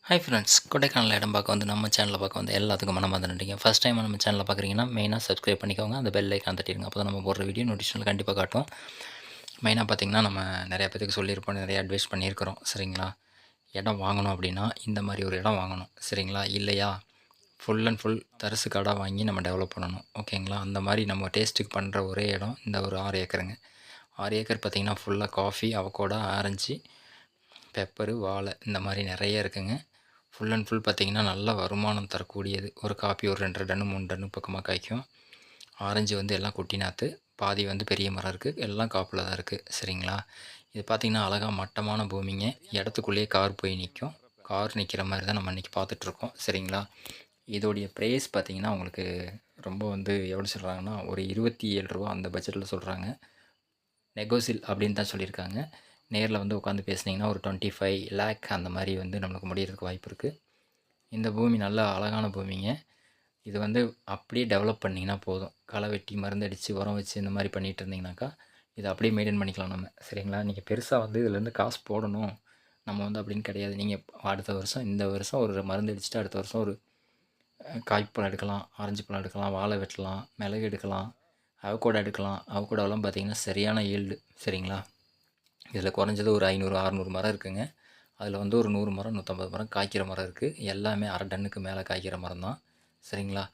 Hi friends, Kodaikanal இடம் பார்க்க வந்து நம்ம சேனலில் பார்க்க வந்து எல்லாத்துக்கும் மனமார்ந்த நன்றிங்க. ஃபஸ்ட் டைம் நம்ம சேனலில் பார்க்குறீங்கன்னா மெயினாக சப்ஸ்கிரைப் பண்ணிக்கோங்க. அந்த பெல் ஐக்கான் தட்டிடுங்க. அப்போ தான் நம்ம போடுற வீடியோ நோட்டிஃபிகேஷன் கண்டிப்பாக காட்டும். மெயினாக பார்த்திங்கன்னா நம்ம நிறையா பேத்துக்கு சொல்லியிருப்போம், நிறையா அட்வைஸ் பண்ணியிருக்கிறோம். சரிங்களா? இடம் வாங்கணும் அப்படின்னா இந்த மாதிரி ஒரு இடம் வாங்கணும். சரிங்களா? இல்லையா ஃபுல் அண்ட் ஃபுல் தரிசு காடாக வாங்கி நம்ம டெவலப் பண்ணணும். ஓகேங்களா? அந்த மாதிரி நம்ம டேஸ்ட்டுக்கு பண்ணுற ஒரே இடம் இந்த ஒரு 6 ஏக்கருங்க. 6 ஏக்கர் பார்த்திங்கன்னா ஃபுல்லாக காஃபி, அவகோடா, ஆரஞ்சு, பெப்பரு, வாழை இந்த மாதிரி நிறைய இருக்குங்க. ஃபுல் அண்ட் ஃபுல் பார்த்திங்கன்னா நல்ல வருமானம் தரக்கூடியது. ஒரு காப்பி ஒரு 2 டன்னு 3 டன்னு பக்கமாக காய்க்கும். ஆரஞ்சு வந்து எல்லாம் குட்டி நாற்று, பாதி வந்து பெரிய மரம் இருக்குது, எல்லாம் காப்பில் தான் இருக்குது. சரிங்களா? இது பார்த்திங்கன்னா அழகாக மட்டமான பூமிங்க. இடத்துக்குள்ளேயே கார் போய் நிற்கும். கார் நிற்கிற மாதிரி தான் நம்ம இன்றைக்கி பார்த்துட்ருக்கோம். சரிங்களா? இதோடைய ப்ரைஸ் பார்த்திங்கன்னா உங்களுக்கு ரொம்ப வந்து எவ்வளோ சொல்கிறாங்கன்னா ஒரு 27 ரூபா அந்த பட்ஜெட்டில் சொல்கிறாங்க. நெகோசில் அப்படின்னு தான் சொல்லியிருக்காங்க. நேரில் வந்து உட்காந்து பேசுனீங்கன்னா ஒரு 25 லேக் அந்த மாதிரி வந்து நம்மளுக்கு முடியறதுக்கு வாய்ப்பு இருக்குது. இந்த பூமி நல்ல அழகான பூமிங்க. இது வந்து அப்படியே டெவலப் பண்ணிங்கன்னா போதும். களை வெட்டி மருந்து அடித்து உரம் வச்சு இந்த மாதிரி பண்ணிகிட்டு இருந்தீங்கனாக்கா இதை அப்படியே மெயின்டைன் பண்ணிக்கலாம் நம்ம. சரிங்களா? நீங்கள் பெருசாக வந்து இதுலேருந்து காசு போடணும் நம்ம வந்து அப்படின்னு கிடையாது. நீங்கள் அடுத்த வருஷம் இந்த வருஷம் ஒரு மருந்து அடிச்சுட்டு அடுத்த வருஷம் ஒரு காய்ப்பழம் எடுக்கலாம், ஆரஞ்சு பழம் எடுக்கலாம், வாழை வெட்டலாம், மிளகு எடுக்கலாம், அவகோடா எடுக்கலாம். அவகோடாவெல்லாம் பார்த்திங்கன்னா சரியான ஈல்டு. சரிங்களா? இதில் குறைஞ்சது ஒரு 500 600 மரம் இருக்குங்க. அதில் வந்து ஒரு 100 மரம் 150 மரம் காய்க்கிற மரம் இருக்குது. எல்லாமே அரை டன்னுக்கு மேலே காய்க்கிற மரம் தான். சரிங்களா?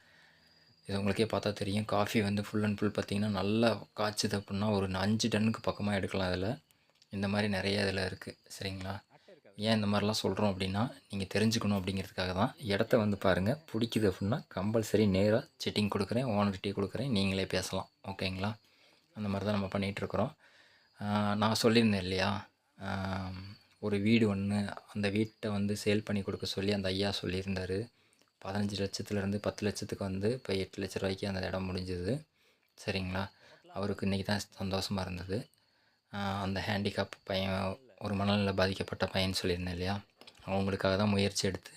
இது உங்களுக்கே பார்த்தா தெரியும். காஃபி வந்து ஃபுல் அண்ட் ஃபுல் பார்த்திங்கன்னா நல்லா காய்ச்சுது அப்படின்னா ஒரு 5 டன்னுக்கு பக்கமாக எடுக்கலாம். இதில் இந்த மாதிரி நிறைய இதில் இருக்குது. சரிங்களா? ஏன் இந்த மாதிரிலாம் சொல்கிறோம் அப்படின்னா நீங்கள் தெரிஞ்சுக்கணும் அப்படிங்கிறதுக்காக தான். இடத்த வந்து பாருங்கள், பிடிக்குது அப்படின்னா கம்பல்சரி நேராக செட்டிங் கொடுக்குறேன், ஓனர்கிட்டே கொடுக்குறேன், நீங்களே பேசலாம். ஓகேங்களா? அந்த மாதிரி தான் நம்ம பண்ணிகிட்ருக்குறோம். நான் சொல்லியிருந்தேன் இல்லையா, ஒரு வீடு ஒன்று, அந்த வீட்டை வந்து சேல் பண்ணி கொடுக்க சொல்லி அந்த ஐயா சொல்லியிருந்தார். 15 லட்சத்துலேருந்து 10 லட்சத்துக்கு வந்து இப்போ 8 லட்ச ரூபாய்க்கு அந்த இடம் முடிஞ்சுது. சரிங்களா? அவருக்கு இன்றைக்கி தான் சந்தோஷமாக இருந்தது. அந்த ஹேண்டிகேப் பையன், ஒரு மனநல பாதிக்கப்பட்ட பையன் சொல்லியிருந்தேன் இல்லையா, அவங்களுக்காக தான் முயற்சி எடுத்து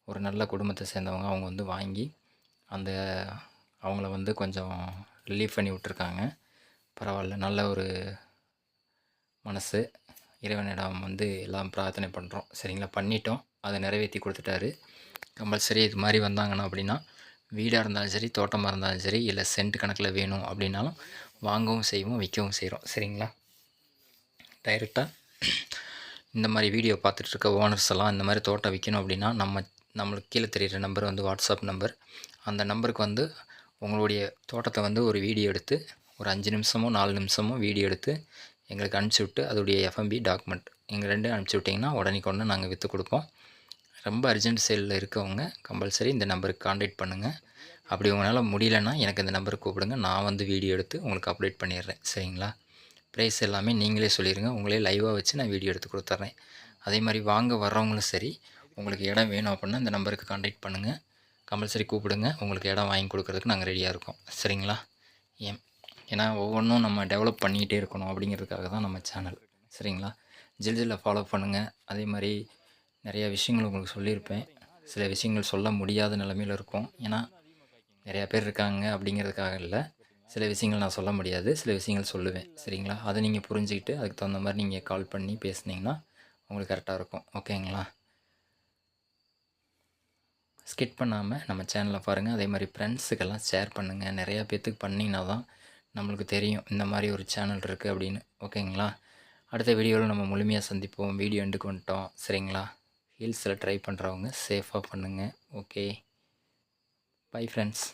ஒரு நல்ல குடும்பத்தை சேர்ந்தவங்க அவங்க வந்து வாங்கி அந்த அவங்கள வந்து கொஞ்சம் ரிலீஃப் பண்ணி விட்ருக்காங்க. பரவாயில்ல, நல்ல ஒரு மனசு. இறைவனிடம் வந்து எல்லாம் பிரார்த்தனை பண்ணுறோம். சரிங்களா? பண்ணிட்டோம், அதை நிறைவேற்றி கொடுத்துட்டாரு. கம்பல்சரி இது மாதிரி வந்தாங்கன்னா அப்படின்னா வீடாக இருந்தாலும் சரி, தோட்டமாக இருந்தாலும் சரி, இல்லை சென்ட் கணக்கில் வேணும் அப்படின்னாலும் வாங்கவும் செய்வோம், விற்கவும் செய்கிறோம். சரிங்களா? டைரெக்டாக இந்த மாதிரி வீடியோ பார்த்துட்ருக்க ஓனர்ஸ் எல்லாம் இந்த மாதிரி தோட்டம் விற்கணும் அப்படின்னா நம்மளுக்கு கீழே தெரிகிற நம்பர் வந்து வாட்ஸ்அப் நம்பர். அந்த நம்பருக்கு வந்து உங்களுடைய தோட்டத்தை வந்து ஒரு வீடியோ எடுத்து ஒரு 5 நிமிஷமோ 4 நிமிஷமோ வீடியோ எடுத்து எங்களுக்கு அனுப்பிச்சி விட்டு அதோடைய எஃப்எம்பி டாக்குமெண்ட் எங்கள் ரெண்டும் அனுப்பிச்சி விட்டிங்கன்னா உடனே நாங்கள் விற்று கொடுப்போம். ரொம்ப அர்ஜென்ட் சேலில் இருக்கவங்க கம்பல்சரி இந்த நம்பருக்கு கான்டாக்ட் பண்ணுங்கள். அப்படி உங்களால் முடியலன்னா எனக்கு இந்த நம்பருக்கு கூப்பிடுங்க, நான் வந்து வீடியோ எடுத்து உங்களுக்கு அப்டேட் பண்ணிடுறேன். சரிங்களா? ப்ரைஸ் எல்லாமே நீங்களே சொல்லிடுங்க, உங்களே லைவாக வச்சு நான் வீடியோ எடுத்து கொடுத்துட்றேன். அதே மாதிரி வாங்க வர்றவங்களும் சரி, உங்களுக்கு இடம் வேணும் அப்படின்னா இந்த நம்பருக்கு கான்டாக்ட் பண்ணுங்கள், கம்பல்சரி கூப்பிடுங்க, உங்களுக்கு இடம் வாங்கி கொடுக்குறதுக்கு நாங்கள் ரெடியாக இருக்கோம். சரிங்களா? ஏன்னா ஒவ்வொன்றும் நம்ம டெவலப் பண்ணிக்கிட்டே இருக்கணும் அப்படிங்கிறதுக்காக தான் நம்ம சேனல். சரிங்களா? ஜில்ஜில்லை ஃபாலோ பண்ணுங்கள். அதே மாதிரி நிறையா விஷயங்கள் உங்களுக்கு சொல்லியிருப்பேன். சில விஷயங்கள் சொல்ல முடியாத நிலைமையில் இருக்கும். ஏன்னா நிறையா பேர் இருக்காங்க அப்படிங்கிறதுக்காக இல்லை, சில விஷயங்கள் நான் சொல்ல முடியாது, சில விஷயங்கள் சொல்லுவேன். சரிங்களா? அதை நீங்கள் புரிஞ்சுக்கிட்டு அதுக்கு தகுந்த மாதிரி நீங்கள் கால் பண்ணி பேசுனீங்கன்னா உங்களுக்கு கரெக்டாக இருக்கும். ஓகேங்களா? ஸ்கிப் பண்ணாமல் நம்ம சேனலில் பாருங்கள். அதே மாதிரி ஃப்ரெண்ட்ஸுக்கெல்லாம் ஷேர் பண்ணுங்கள். நிறையா பேர்த்துக்கு பண்ணிங்கன்னா தான் நம்மளுக்கு தெரியும் இந்த மாதிரி ஒரு சேனல் இருக்குது அப்படின்னு. ஓகேங்களா? அடுத்த வீடியோவில் நம்ம முழுமையாக சந்திப்போம். வீடியோ எண்டுக்கு வந்துட்டோம். சரிங்களா? ஹில்ஸில் ட்ரை பண்ணுறவங்க சேஃபாக பண்ணுங்கள். Okay, bye friends.